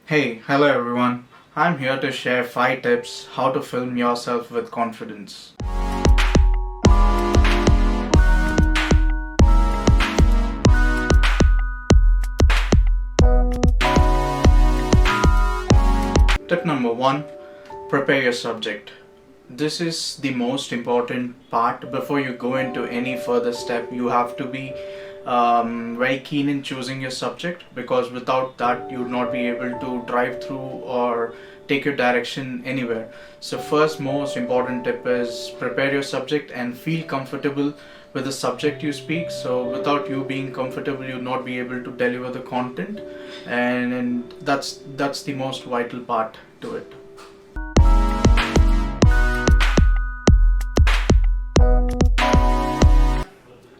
Hello everyone. I'm here to share 5 tips how to film yourself with confidence. Tip number 1, prepare your subject. This is the most important part. Before you go into any further step, you have to be very keen in choosing your subject, because without that you would not be able to drive through or take your direction anywhere. So first most important tip is prepare your subject and feel comfortable with the subject you speak. So without you being comfortable, you'll not be able to deliver the content, and that's the most vital part to it.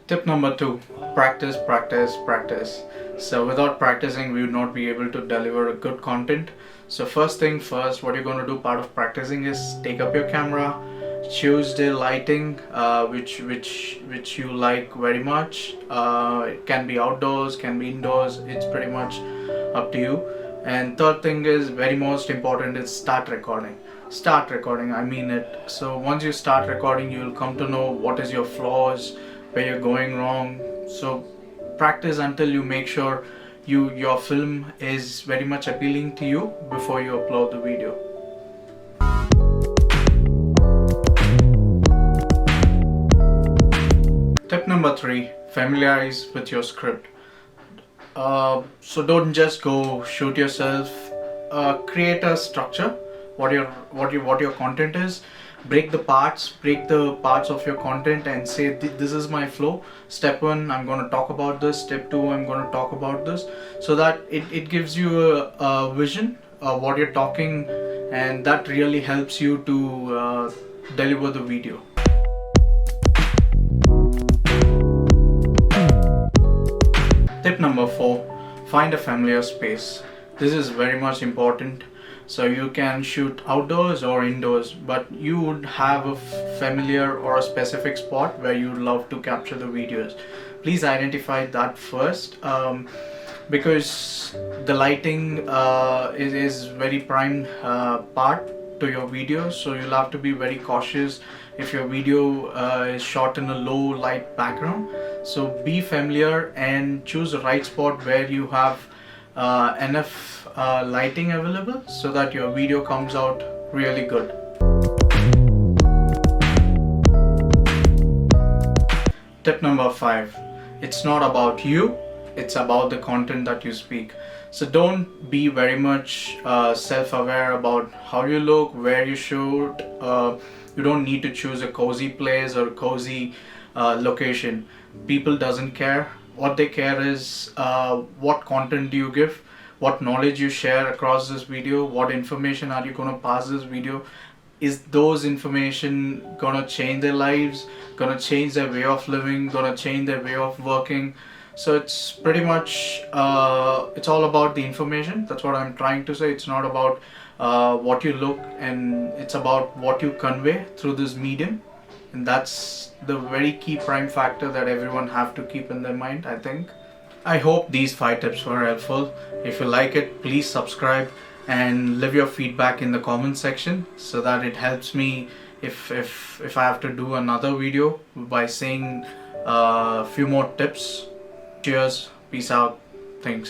Tip number 2, practice, practice, practice. So without practicing, we would not be able to deliver a good content. So first thing first, what you're going to do part of practicing is take up your camera, choose the lighting which you like very much. It can be outdoors, can be indoors, it's pretty much up to you. And third thing is very most important is start recording. Start recording, I mean it. So once you start recording, you will come to know what is your flaws, where you're going wrong. So practice until you make sure your film is very much appealing to you before you upload the video. Tip number 3, familiarize with your script. So don't just go shoot yourself. Create a structure. What your content is. Break the parts of your content and say this is my flow. Step 1, I'm going to talk about this. Step 2, I'm going to talk about this, so that it gives you a vision of what you're talking, and that really helps you to deliver the video. Tip number 4, find a familiar space. This is very much important. So you can shoot outdoors or indoors, but you would have a familiar or a specific spot where you love to capture the videos. Please identify that first, because the lighting is very prime part to your video. So you'll have to be very cautious if your video is shot in a low light background. So be familiar and choose the right spot where you have enough lighting available, so that your video comes out really good. Tip number 5, it's not about you, it's about the content that you speak. So don't be very much self-aware about how you look, where you shoot. You don't need to choose a cozy place or a cozy location. People doesn't care. What they care is what content do you give, what knowledge you share across this video, what information are you going to pass this video. Is those information going to change their lives, going to change their way of living, going to change their way of working? So it's pretty much it's all about the information. That's what I'm trying to say. It's not about what you look, and it's about what you convey through this medium. And that's the very key prime factor that everyone have to keep in their mind, I think. I hope these 5 tips were helpful. If you like it, please subscribe and leave your feedback in the comment section, so that it helps me if I have to do another video by saying a few more tips. Cheers, peace out, thanks.